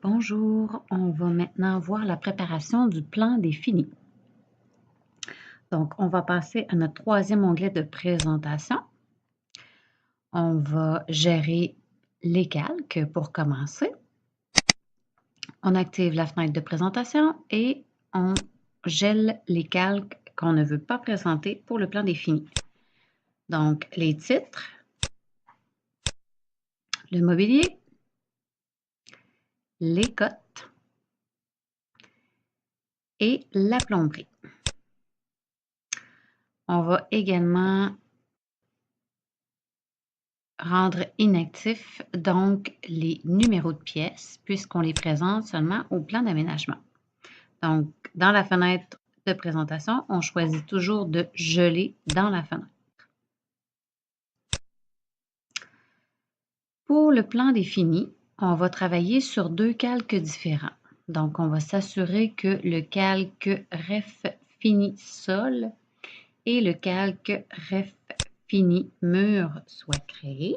Bonjour, on va maintenant voir la préparation du plan des finis. Donc, on va passer à notre troisième onglet de présentation. On va gérer les calques pour commencer. On active la fenêtre de présentation et on gèle les calques qu'on ne veut pas présenter pour le plan des finis. Donc, les titres, le mobilier, les cotes et la plomberie. On va également rendre inactifs donc les numéros de pièces puisqu'on les présente seulement au plan d'aménagement. Donc, dans la fenêtre de présentation, on choisit toujours de geler dans la fenêtre. Pour le plan des finis, on va travailler sur deux calques différents. Donc, on va s'assurer que le calque Ref Fini Sol et le calque Ref Fini Mur soient créés.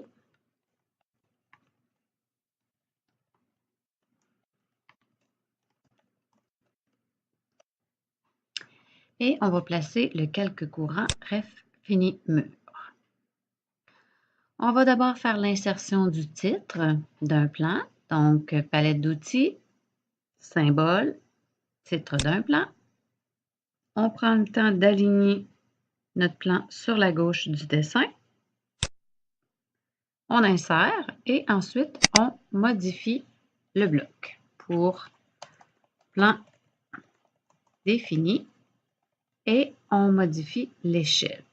Et on va placer le calque courant Ref Fini Mur. On va d'abord faire l'insertion du titre d'un plan, donc palette d'outils, symbole, titre d'un plan. On prend le temps d'aligner notre plan sur la gauche du dessin. On insère et ensuite on modifie le bloc pour plan défini et on modifie l'échelle.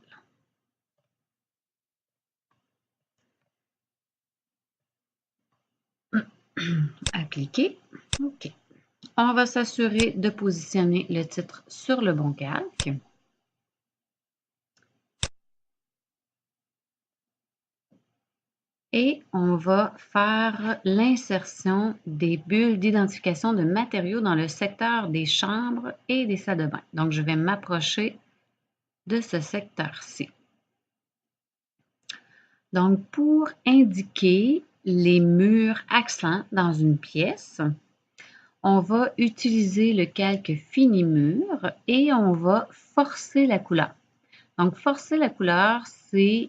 Appliquer. OK. On va s'assurer de positionner le titre sur le bon calque. Et on va faire l'insertion des bulles d'identification de matériaux dans le secteur des chambres et des salles de bain. Donc, je vais m'approcher de ce secteur-ci. Donc, pour indiquer les murs accents dans une pièce, on va utiliser le calque Fini Mur et on va forcer la couleur. Donc, forcer la couleur, c'est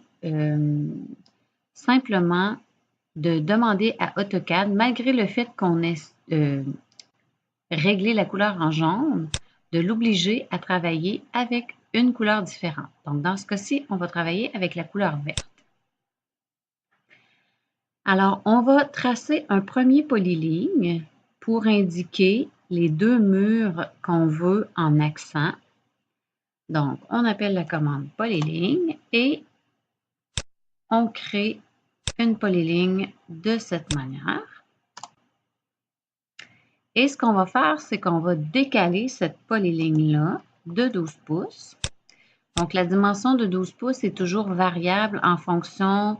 simplement de demander à AutoCAD, malgré le fait qu'on ait réglé la couleur en jaune, de l'obliger à travailler avec une couleur différente. Donc, dans ce cas-ci, on va travailler avec la couleur verte. Alors, on va tracer un premier polyligne pour indiquer les deux murs qu'on veut en accent. Donc, on appelle la commande polyligne et on crée une polyligne de cette manière. Et ce qu'on va faire, c'est qu'on va décaler cette polyligne-là de 12 pouces. Donc, la dimension de 12 pouces est toujours variable en fonction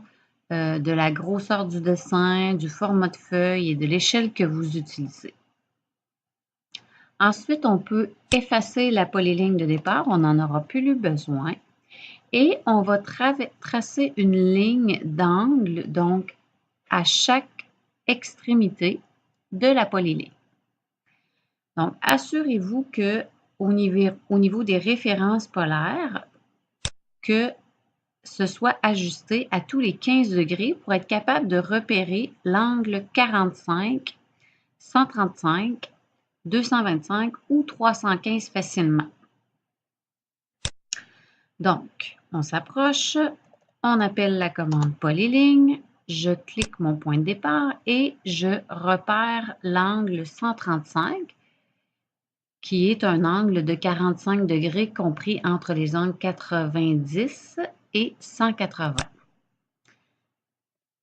de la grosseur du dessin, du format de feuille et de l'échelle que vous utilisez. Ensuite, on peut effacer la polyligne de départ, on n'en aura plus eu besoin. Et on va tracer une ligne d'angle, donc à chaque extrémité de la polyligne. Donc, assurez-vous que au niveau des références polaires, que ce soit ajusté à tous les 15 degrés pour être capable de repérer l'angle 45, 135, 225 ou 315 facilement. Donc, on s'approche, on appelle la commande polyligne, je clique mon point de départ et je repère l'angle 135 qui est un angle de 45 degrés compris entre les angles 90 et 180.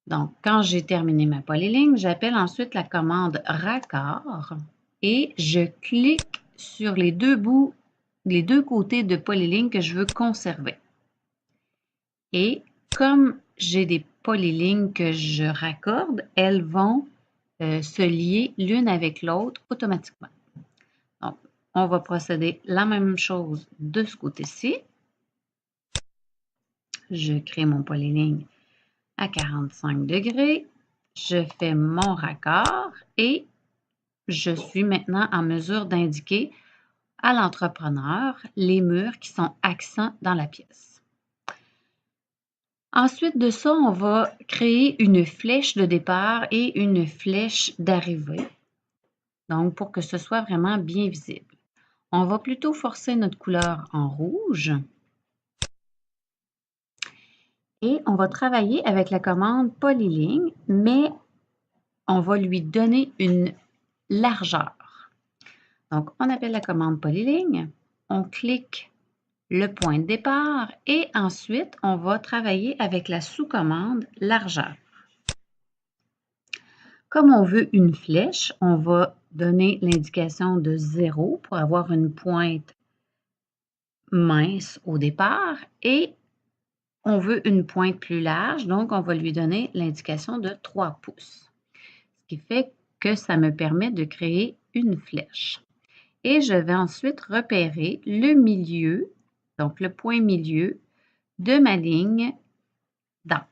Donc, quand j'ai terminé ma polyligne, j'appelle ensuite la commande raccord et je clique sur les deux côtés de polyligne que je veux conserver. Et comme j'ai des polylignes que je raccorde, elles vont se lier l'une avec l'autre automatiquement. Donc, on va procéder la même chose de ce côté-ci. Je crée mon polyligne à 45 degrés. Je fais mon raccord et je suis maintenant en mesure d'indiquer à l'entrepreneur les murs qui sont accents dans la pièce. Ensuite de ça, on va créer une flèche de départ et une flèche d'arrivée. Donc, pour que ce soit vraiment bien visible. On va plutôt forcer notre couleur en rouge. Et on va travailler avec la commande Polyligne, mais on va lui donner une largeur. Donc, on appelle la commande Polyligne, on clique le point de départ et ensuite, on va travailler avec la sous-commande largeur. Comme on veut une flèche, on va donner l'indication de 0 pour avoir une pointe mince au départ et on veut une pointe plus large, donc on va lui donner l'indication de 3 pouces. Ce qui fait que ça me permet de créer une flèche. Et je vais ensuite repérer le milieu, donc le point milieu de ma ligne d'angle.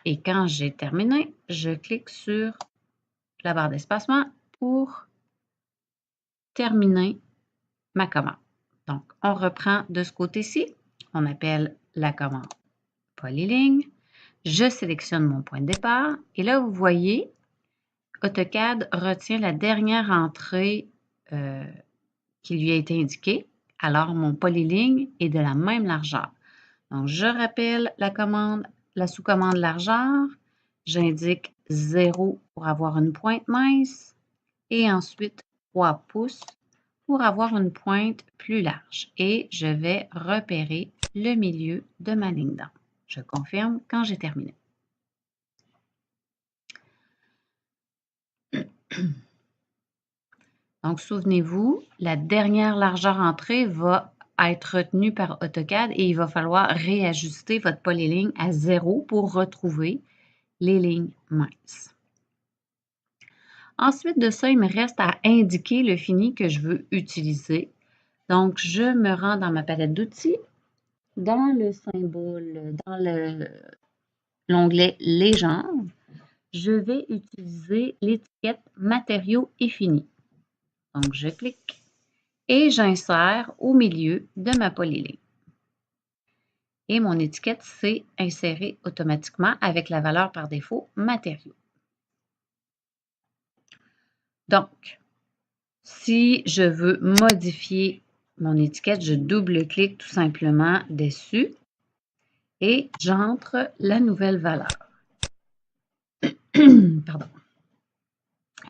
Et quand j'ai terminé, je clique sur la barre d'espacement pour terminer ma commande. Donc, on reprend de ce côté-ci. On appelle la commande Polyligne. Je sélectionne mon point de départ. Et là, vous voyez, AutoCAD retient la dernière entrée qui lui a été indiquée. Alors, mon polyligne est de la même largeur. Donc, je rappelle la commande, la sous-commande largeur. J'indique 0 pour avoir une pointe mince et ensuite 3 pouces pour avoir une pointe plus large. Et je vais repérer le milieu de ma ligne d'angle. Je confirme quand j'ai terminé. Donc, souvenez-vous, la dernière largeur entrée va être retenue par AutoCAD et il va falloir réajuster votre polyligne à 0 pour retrouver les lignes minces. Ensuite de ça, il me reste à indiquer le fini que je veux utiliser. Donc, je me rends dans ma palette d'outils, dans le symbole, dans l'onglet Légende, je vais utiliser l'étiquette Matériaux et finis. Donc, je clique et j'insère au milieu de ma polyligne. Et mon étiquette s'est insérée automatiquement avec la valeur par défaut Matériaux. Donc, si je veux modifier mon étiquette, je double-clique tout simplement dessus et j'entre la nouvelle valeur. Pardon.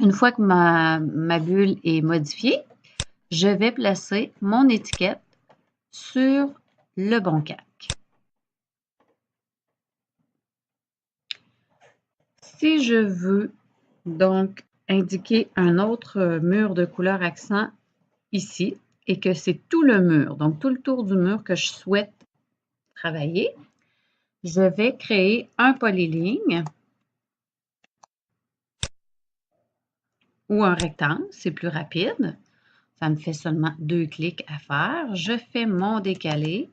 Une fois que ma bulle est modifiée, je vais placer mon étiquette sur le bon calque. Si je veux donc indiquer un autre mur de couleur accent ici et que c'est tout le mur, donc tout le tour du mur que je souhaite travailler, je vais créer un polyligne ou un rectangle, c'est plus rapide. Ça me fait seulement 2 clics à faire. Je fais mon décalé.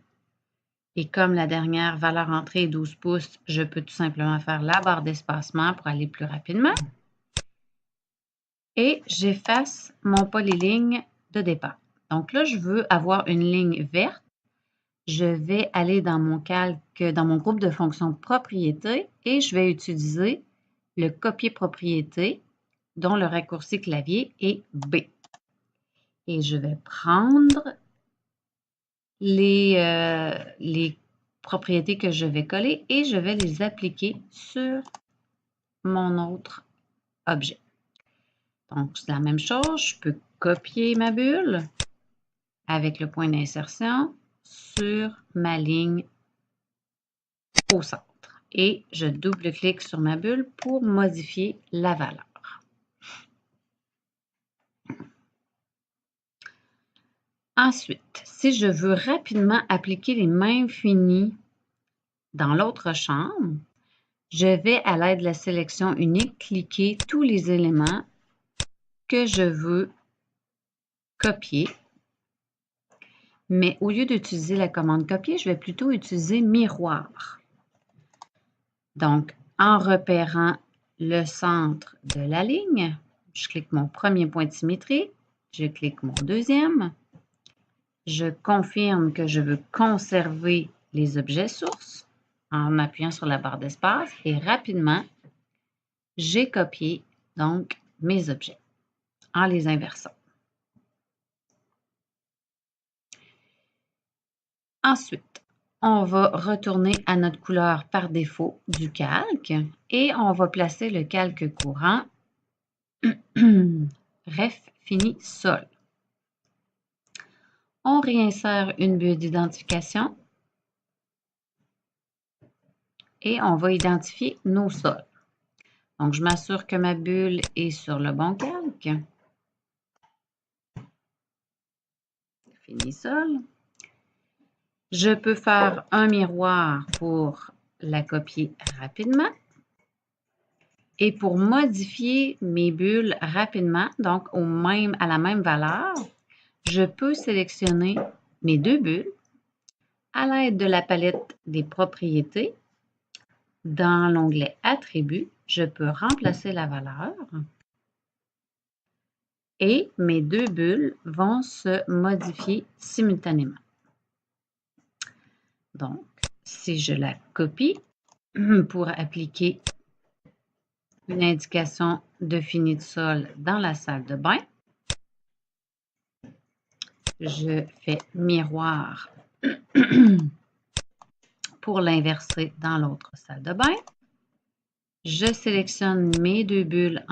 Et comme la dernière valeur entrée est 12 pouces, je peux tout simplement faire la barre d'espacement pour aller plus rapidement. Et j'efface mon polyligne de départ. Donc là, je veux avoir une ligne verte. Je vais aller dans mon calque, dans mon groupe de fonctions propriétés et je vais utiliser le copier propriété dont le raccourci clavier est B. Et je vais prendre les propriétés que je vais coller et je vais les appliquer sur mon autre objet. Donc, c'est la même chose. Je peux copier ma bulle avec le point d'insertion sur ma ligne au centre. Et je double-clique sur ma bulle pour modifier la valeur. Ensuite, si je veux rapidement appliquer les mêmes finis dans l'autre chambre, je vais, à l'aide de la sélection unique, cliquer tous les éléments que je veux copier. Mais au lieu d'utiliser la commande copier, je vais plutôt utiliser miroir. Donc, en repérant le centre de la ligne. Je clique mon premier point de symétrie. Je clique mon deuxième. Je confirme que je veux conserver les objets sources en appuyant sur la barre d'espace et rapidement, j'ai copié donc mes objets en les inversant. Ensuite, on va retourner à notre couleur par défaut du calque et on va placer le calque courant Ref fini sol. On réinsère une bulle d'identification et on va identifier nos sols. Donc, je m'assure que ma bulle est sur le bon calque. Fini sol. Je peux faire un miroir pour la copier rapidement. Et pour modifier mes bulles rapidement, donc à la même valeur, je peux sélectionner mes deux bulles à l'aide de la palette des propriétés. Dans l'onglet Attributs, je peux remplacer la valeur et mes deux bulles vont se modifier simultanément. Donc, si je la copie pour appliquer une indication de fini de sol dans la salle de bain, je fais miroir pour l'inverser dans l'autre salle de bain. Je sélectionne mes deux bulles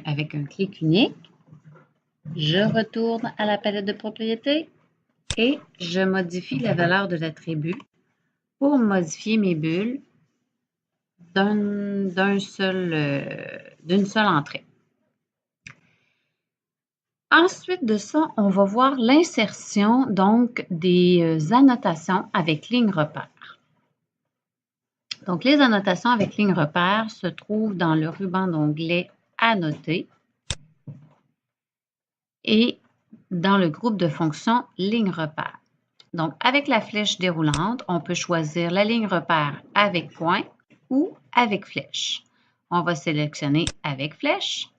avec un clic unique. Je retourne à la palette de propriétés et je modifie la valeur de l'attribut pour modifier mes bulles d'une seule entrée. Ensuite de ça, on va voir l'insertion donc des annotations avec ligne repère. Donc, les annotations avec ligne repère se trouvent dans le ruban d'onglet Annoter et dans le groupe de fonctions ligne repère. Donc, avec la flèche déroulante, on peut choisir la ligne repère avec point ou avec flèche. On va sélectionner avec flèche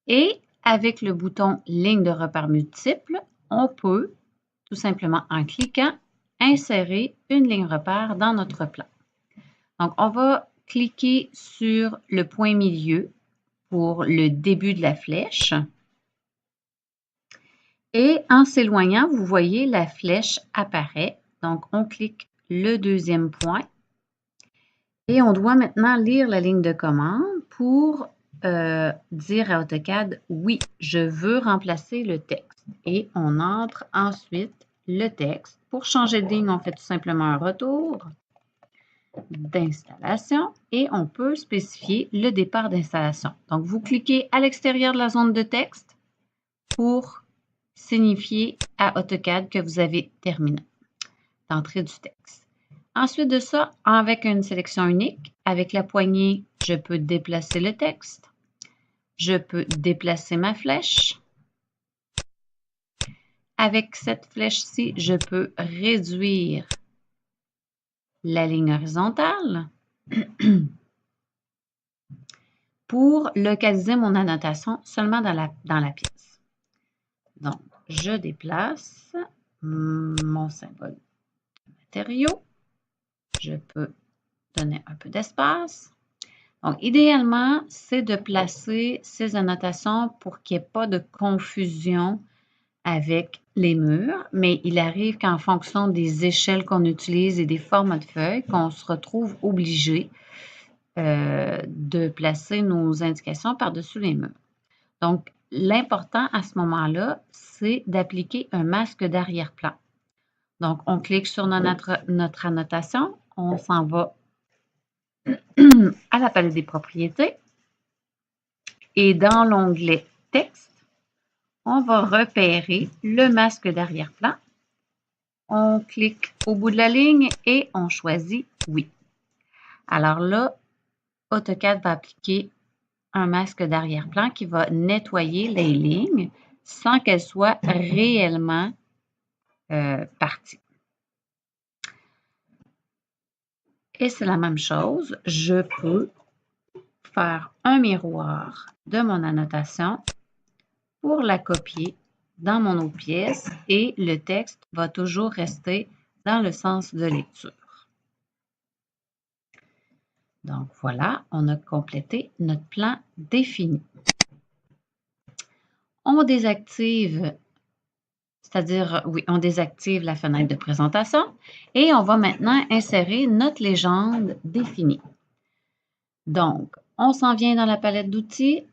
et avec le bouton ligne de repère multiple, on peut tout simplement en cliquant insérer une ligne repère dans notre plan. Donc, on va cliquer sur le point milieu pour le début de la flèche. Et en s'éloignant, vous voyez la flèche apparaît. Donc, on clique le deuxième point. Et on doit maintenant lire la ligne de commande pour dire à AutoCAD, oui, je veux remplacer le texte. Et on entre ensuite le texte. Pour changer de ligne, on fait tout simplement un retour d'installation et on peut spécifier le départ d'installation. Donc, vous cliquez à l'extérieur de la zone de texte pour signifier à AutoCAD que vous avez terminé l'entrée du texte. Ensuite de ça, avec une sélection unique, avec la poignée, je peux déplacer le texte. Je peux déplacer ma flèche. Avec cette flèche-ci, je peux réduire la ligne horizontale pour localiser mon annotation seulement dans la pièce. Donc, je déplace mon symbole matériau. Je peux donner un peu d'espace. Donc, idéalement, c'est de placer ces annotations pour qu'il n'y ait pas de confusion avec les murs, mais il arrive qu'en fonction des échelles qu'on utilise et des formats de feuilles, qu'on se retrouve obligé de placer nos indications par-dessus les murs. Donc, l'important à ce moment-là, c'est d'appliquer un masque d'arrière-plan. Donc, on clique sur notre annotation, on s'en va à la palette des propriétés et dans l'onglet Texte, on va repérer le masque d'arrière-plan. On clique au bout de la ligne et on choisit Oui. Alors là, AutoCAD va appliquer un masque d'arrière-plan qui va nettoyer les lignes sans qu'elles soient réellement parties. Et c'est la même chose, je peux faire un miroir de mon annotation pour la copier dans mon autre pièce et le texte va toujours rester dans le sens de lecture. Donc voilà, on a complété notre plan défini. On désactive, c'est-à-dire, oui, on désactive la fenêtre de présentation et on va maintenant insérer notre légende définie. Donc, on s'en vient dans la palette d'outils,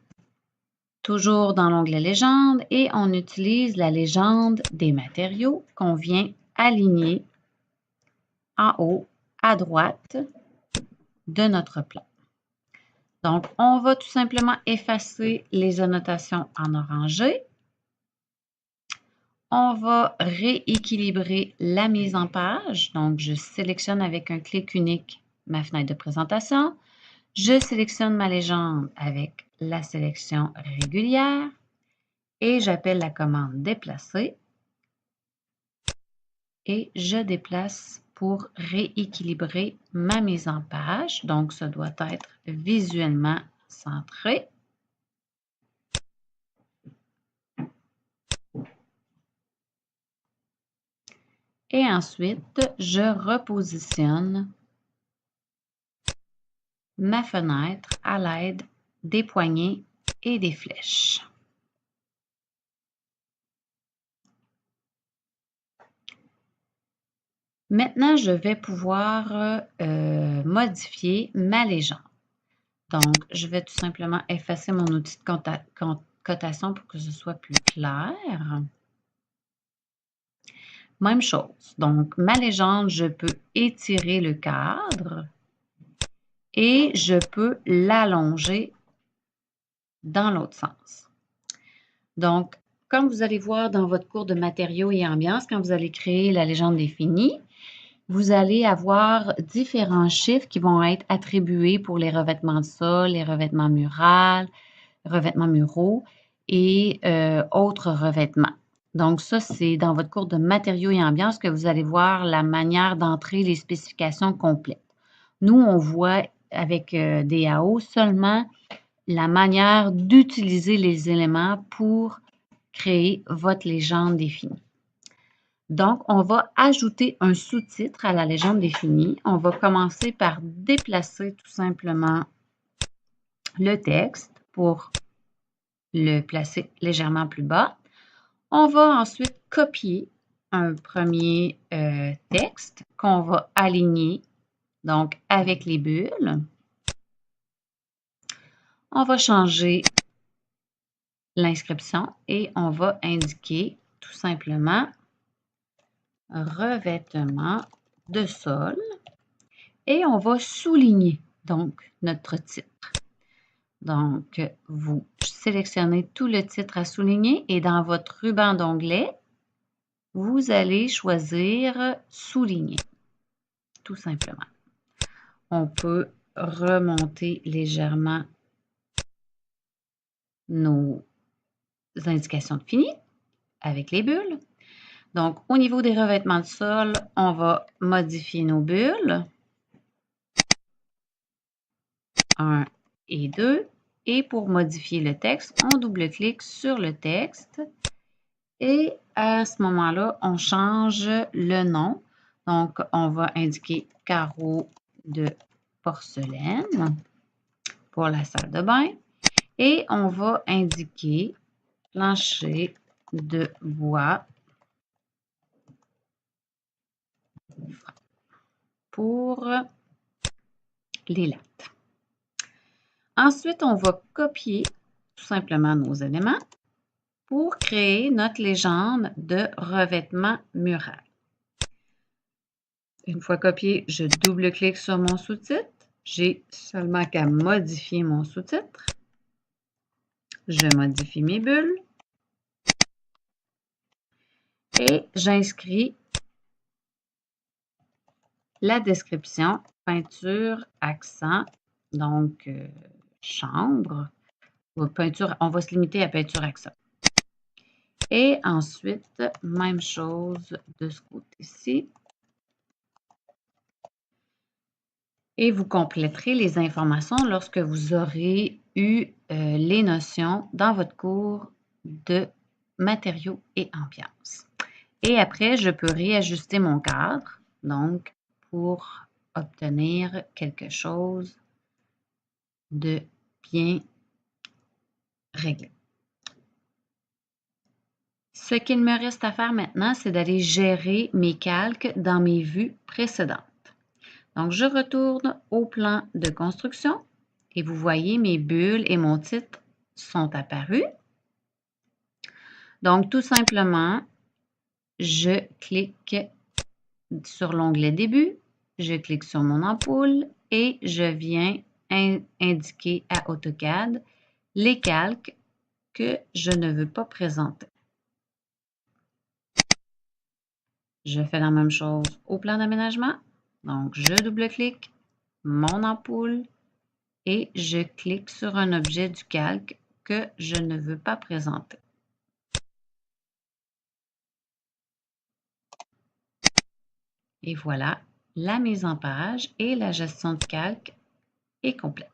toujours dans l'onglet Légende et on utilise la légende des matériaux qu'on vient aligner en haut à droite de notre plan. Donc, on va tout simplement effacer les annotations en orangé. On va rééquilibrer la mise en page. Donc, je sélectionne avec un clic unique ma fenêtre de présentation. Je sélectionne ma légende avec la sélection régulière et j'appelle la commande déplacer et je déplace pour rééquilibrer ma mise en page. Donc, ça doit être visuellement centré. Et ensuite, je repositionne ma fenêtre à l'aide des poignées et des flèches. Maintenant, je vais pouvoir modifier ma légende. Donc, je vais tout simplement effacer mon outil de cotation pour que ce soit plus clair. Même chose. Donc, ma légende, je peux étirer le cadre et je peux l'allonger dans l'autre sens. Donc, comme vous allez voir dans votre cours de matériaux et ambiance, quand vous allez créer la légende définie, vous allez avoir différents chiffres qui vont être attribués pour les revêtements de sol, les revêtements muraux et autres revêtements. Donc, ça, c'est dans votre cours de matériaux et ambiance que vous allez voir la manière d'entrer les spécifications complètes. Nous, on voit avec DAO seulement la manière d'utiliser les éléments pour créer votre légende définie. Donc, on va ajouter un sous-titre à la légende définie. On va commencer par déplacer tout simplement le texte pour le placer légèrement plus bas. On va ensuite copier un premier texte qu'on va aligner donc avec les bulles. On va changer l'inscription et on va indiquer tout simplement revêtement de sol et on va souligner donc notre titre. Donc, vous sélectionnez tout le titre à souligner et dans votre ruban d'onglet, vous allez choisir souligner, tout simplement. On peut remonter légèrement nos indications de fini avec les bulles. Donc, au niveau des revêtements de sol, on va modifier nos bulles. 1 et 2. Et pour modifier le texte, on double-clique sur le texte. Et à ce moment-là, on change le nom. Donc, on va indiquer carreau de porcelaine pour la salle de bain. Et on va indiquer plancher de bois pour les lattes. Ensuite, on va copier tout simplement nos éléments pour créer notre légende de revêtement mural. Une fois copié, je double-clique sur mon sous-titre. J'ai seulement qu'à modifier mon sous-titre. Je modifie mes bulles. Et j'inscris la description peinture, accent, donc chambre. Peinture, on va se limiter à peinture accent. Et ensuite, même chose de ce côté-ci. Et vous compléterez les informations lorsque vous aurez eu les notions dans votre cours de matériaux et ambiance. Et après, je peux réajuster mon cadre, donc pour obtenir quelque chose de bien réglé. Ce qu'il me reste à faire maintenant, c'est d'aller gérer mes calques dans mes vues précédentes. Donc, je retourne au plan de construction et vous voyez mes bulles et mon titre sont apparus. Donc, tout simplement, je clique sur l'onglet Début, je clique sur mon ampoule et je viens indiquer à AutoCAD les calques que je ne veux pas présenter. Je fais la même chose au plan d'aménagement. Donc, je double-clique mon ampoule et je clique sur un objet du calque que je ne veux pas présenter. Et voilà, la mise en page et la gestion de calque est complète.